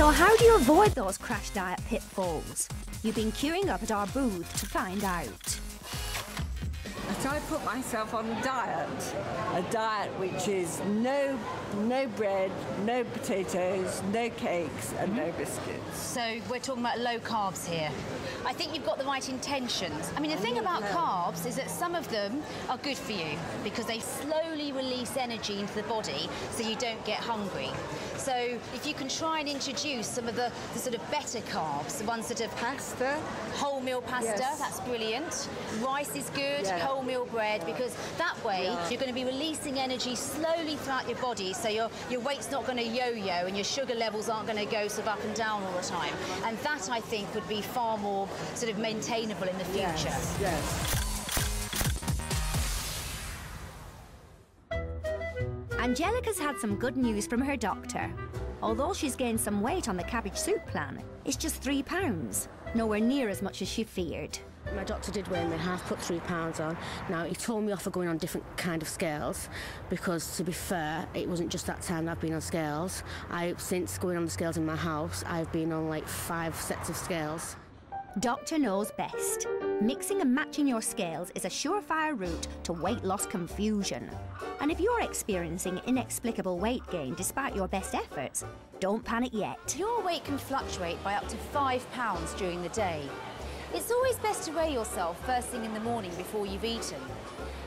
So how do you avoid those crash diet pitfalls? You've been queuing up at our booth to find out. So I put myself on a diet which is no bread, no potatoes, no cakes and no biscuits. So we're talking about low carbs here. I think you've got the right intentions. I mean, the thing about carbs is that some of them are good for you because they slowly release energy into the body so you don't get hungry. So if you can try and introduce some of the sort of better carbs, the ones that have pasta, wholemeal pasta, that's brilliant. Rice is good, wholemeal bread, because that way you're going to be releasing energy slowly throughout your body, so your weight's not going to yo-yo and your sugar levels aren't going to go sort of up and down all the time. And that, I think, would be far more sort of maintainable in the future. Yes. Angelica's had some good news from her doctor. Although she's gained some weight on the cabbage soup plan, it's just £3, nowhere near as much as she feared. My doctor did weigh me, half put £3 on. Now, he told me off for going on different kind of scales because, to be fair, it wasn't just that time that I've been on scales. Since going on the scales in my house, I've been on like 5 sets of scales. Doctor knows best. Mixing and matching your scales is a surefire route to weight loss confusion. And if you're experiencing inexplicable weight gain despite your best efforts, don't panic yet. Your weight can fluctuate by up to £5 during the day. It's always best to weigh yourself first thing in the morning before you've eaten.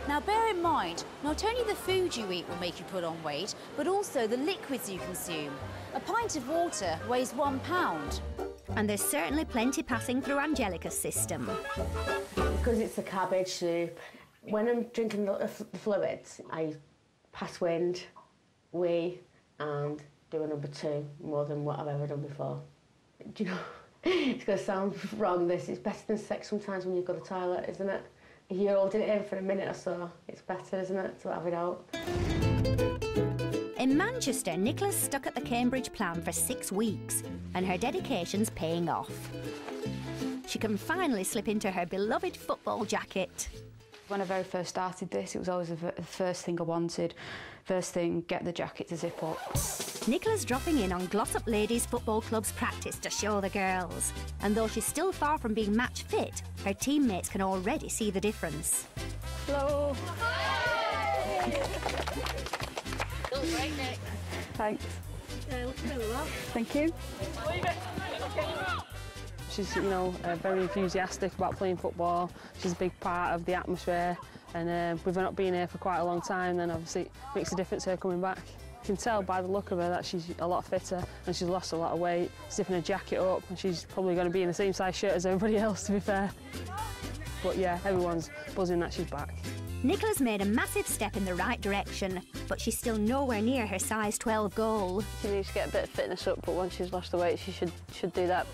Now bear in mind, not only the food you eat will make you put on weight, but also the liquids you consume. A pint of water weighs £1. And there's certainly plenty passing through Angelica's system. Because it's a cabbage soup, when I'm drinking the fluids, I pass wind, wee, and do a number 2 more than what I've ever done before. Do you know, it's going to sound wrong, this. It's better than sex sometimes when you go to the toilet, isn't it? If you're holding it in for a minute or so, it's better, isn't it, to have it out? In Manchester, Nicola's stuck at the Cambridge plan for 6 weeks, and her dedication's paying off. She can finally slip into her beloved football jacket. When I very first started this, it was always the first thing I wanted. First thing, get the jacket to zip up. Nicola's dropping in on Glossop Ladies Football Club's practice to show the girls. And though she's still far from being match fit, her teammates can already see the difference. Hello. Great, Nick. Thanks. Looking really well. Thank you. She's, you know, very enthusiastic about playing football. She's a big part of the atmosphere, and with her not being here for quite a long time, then obviously it makes a difference her coming back. You can tell by the look of her that she's a lot fitter and she's lost a lot of weight, zipping her jacket up, and she's probably going to be in the same size shirt as everybody else, to be fair. But yeah, everyone's buzzing that she's back. Nicola's made a massive step in the right direction, but she's still nowhere near her size 12 goal. She needs to get a bit of fitness up, but once she's lost the weight, she should do that.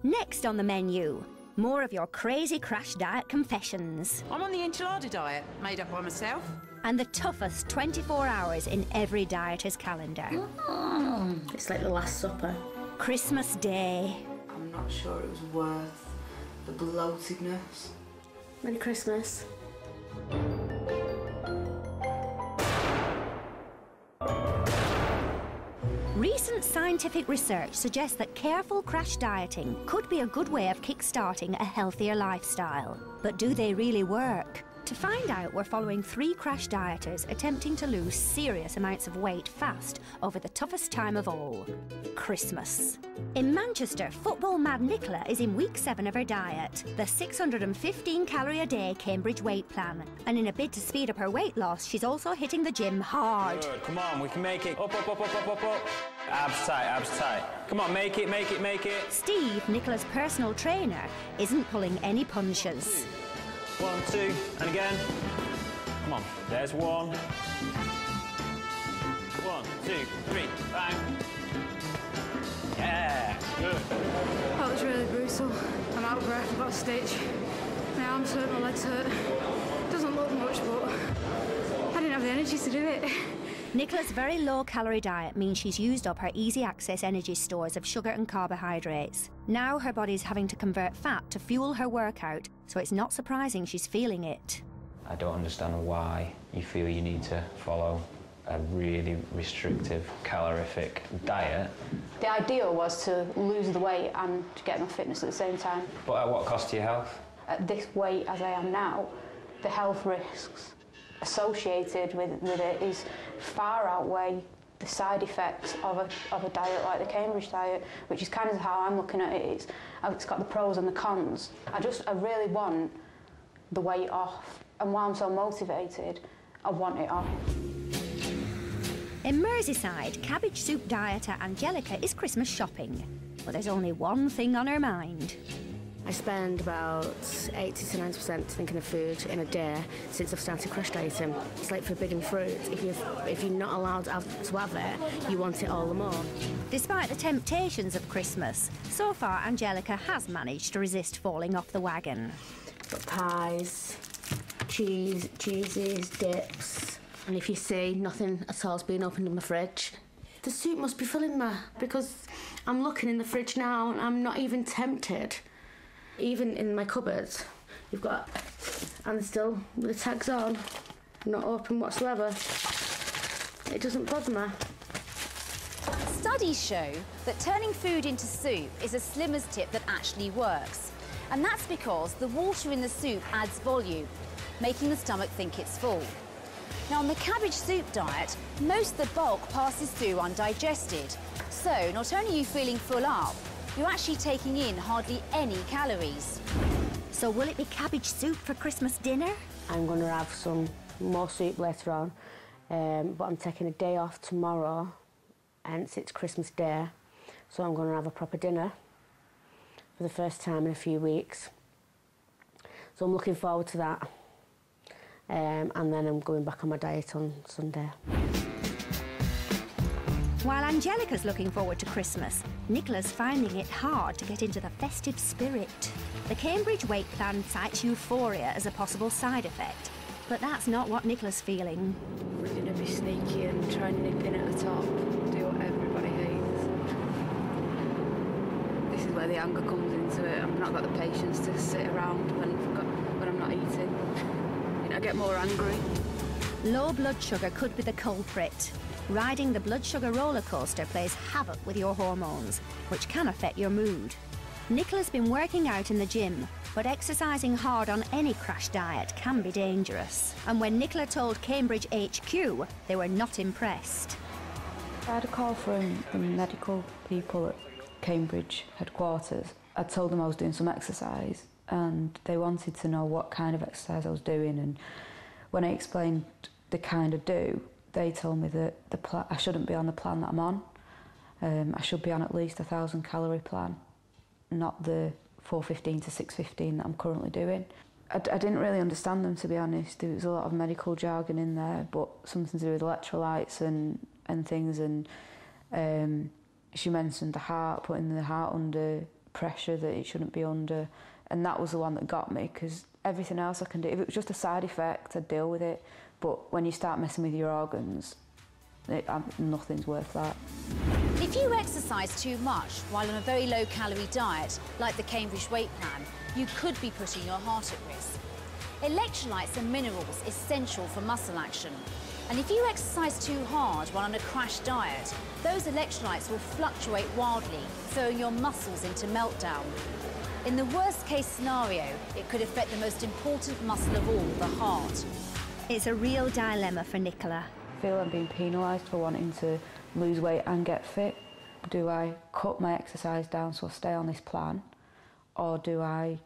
Next on the menu, more of your crazy crash diet confessions. I'm on the enchilada diet, made up by myself. And the toughest 24 hours in every dieter's calendar. It's like the Last Supper. Christmas Day. I'm not sure it was worth the bloatedness. Merry Christmas. Recent scientific research suggests that careful crash dieting could be a good way of kick-starting a healthier lifestyle. But do they really work? To find out, we're following 3 crash dieters attempting to lose serious amounts of weight fast over the toughest time of all, Christmas. In Manchester, football mad Nicola is in week 7 of her diet, the 615 calorie a day Cambridge weight plan. And in a bid to speed up her weight loss, she's also hitting the gym hard. Good, come on, we can make it. Up, up, up, up, up, up, up. Abs tight, abs tight. Come on, make it, make it, make it. Steve, Nicola's personal trainer, isn't pulling any punches. 1, 2, and again. Come on, there's 1. 1, 2, 3, bang. Yeah, good. That was really brutal. I'm out of breath, I've got a stitch. My arms hurt, my legs hurt. Doesn't look much, but I didn't have the energy to do it. Nicola's very low-calorie diet means she's used up her easy-access energy stores of sugar and carbohydrates. Now her body's having to convert fat to fuel her workout, so it's not surprising she's feeling it. I don't understand why you feel you need to follow a really restrictive, calorific diet. The ideal was to lose the weight and to get my fitness at the same time. But at what cost to your health? At this weight as I am now, the health risks associated with it is far outweigh the side effects of a diet like the Cambridge diet, which is kind of how I'm looking at it. It's got the pros and the cons. I really want the weight off, and while I'm so motivated, I want it off. In Merseyside, cabbage soup dieter Angelica is Christmas shopping, but there's only one thing on her mind. I spend about 80 to 90% thinking of food in a day since I've started crash dieting. It's like forbidden fruit. If you're not allowed to have it, you want it all the more. Despite the temptations of Christmas, so far Angelica has managed to resist falling off the wagon. Got pies, cheeses, dips, and if you see, nothing at all's been opened in my fridge. The soup must be filling me, because I'm looking in the fridge now and I'm not even tempted. Even in my cupboards, you've got, and still with the tags on, not open whatsoever. It doesn't bother me. Studies show that turning food into soup is a slimmer's tip that actually works. And that's because the water in the soup adds volume, making the stomach think it's full. Now, on the cabbage soup diet, most of the bulk passes through undigested. So, not only are you feeling full up, you're actually taking in hardly any calories. So will it be cabbage soup for Christmas dinner? I'm going to have some more soup later on, but I'm taking a day off tomorrow, hence it's Christmas Day, so I'm going to have a proper dinner for the first time in a few weeks. So I'm looking forward to that, and then I'm going back on my diet on Sunday. While Angelica's looking forward to Christmas, Nicola's finding it hard to get into the festive spirit. The Cambridge weight plan cites euphoria as a possible side effect, but that's not what Nicola's feeling. We're going to be sneaky and try and nip in at the top, do what everybody hates. This is where the anger comes into it. I've not got the patience to sit around when I'm not eating. I get more angry. Low blood sugar could be the culprit. Riding the blood sugar roller coaster plays havoc with your hormones, which can affect your mood. Nicola's been working out in the gym, but exercising hard on any crash diet can be dangerous. And when Nicola told Cambridge HQ, they were not impressed. I had a call from the medical people at Cambridge headquarters. I told them I was doing some exercise and they wanted to know what kind of exercise I was doing, and when I explained the kind I do, they told me that I shouldn't be on the plan that I'm on. I should be on at least 1,000 calorie plan, not the 415 to 615 that I'm currently doing. I didn't really understand them, to be honest. There was a lot of medical jargon in there, but something to do with electrolytes and things. And she mentioned the heart, putting the heart under pressure that it shouldn't be under. And that was the one that got me, because everything else I can do, if it was just a side effect, I'd deal with it. But when you start messing with your organs, nothing's worth that. If you exercise too much while on a very low-calorie diet, like the Cambridge weight plan, you could be putting your heart at risk. Electrolytes and minerals are essential for muscle action. And if you exercise too hard while on a crash diet, those electrolytes will fluctuate wildly, throwing your muscles into meltdown. In the worst-case scenario, it could affect the most important muscle of all, the heart. It's a real dilemma for Nicola. I feel I'm being penalised for wanting to lose weight and get fit. Do I cut my exercise down so I stay on this plan, or do I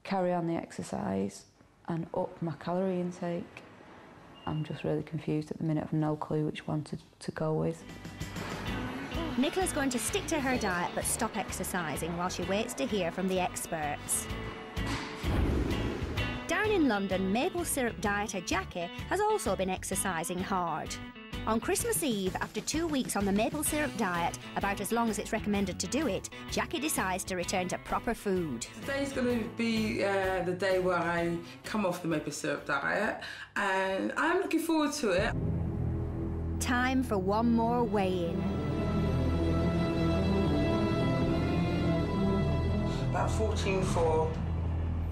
carry on the exercise and up my calorie intake? I'm just really confused at the minute. I've no clue which one to go with. Nicola's going to stick to her diet but stop exercising while she waits to hear from the experts. Down in London, maple syrup dieter Jackie has also been exercising hard. On Christmas Eve, after 2 weeks on the maple syrup diet, about as long as it's recommended to do it, Jackie decides to return to proper food. Today's going to be the day where I come off the maple syrup diet, and I'm looking forward to it. Time for one more weigh-in. About 14.4.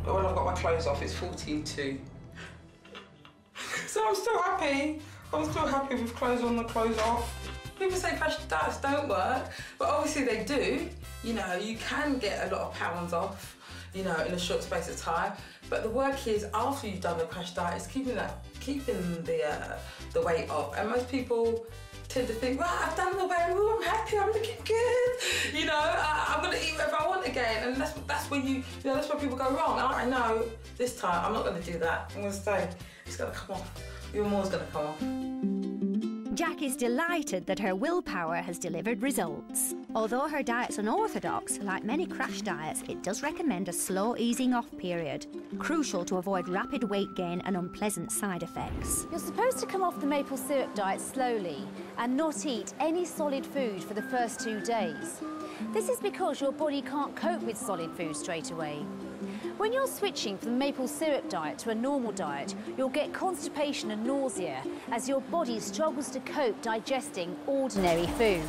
But when I've got my clothes off, it's 14.2. So I'm still happy. I'm still happy with clothes on and clothes off. People say crash diets don't work, but obviously they do. You know, you can get a lot of pounds off, you know, in a short space of time. But the work is after you've done the crash diet is keeping the weight off. And most people tend to think, right, I've done the weight, ooh, I'm happy, I'm looking good. You know, I'm gonna eat whatever I want again. And that's where that's where people go wrong. I know this time I'm not gonna do that. I'm gonna stay. It's gonna come off. Your more's gonna come off. Jack is delighted that her willpower has delivered results. Although her diet's unorthodox, like many crash diets, it does recommend a slow easing off period, crucial to avoid rapid weight gain and unpleasant side effects. You're supposed to come off the maple syrup diet slowly and not eat any solid food for the first 2 days. This is because your body can't cope with solid food straight away. When you're switching from the maple syrup diet to a normal diet, you'll get constipation and nausea as your body struggles to cope digesting ordinary food.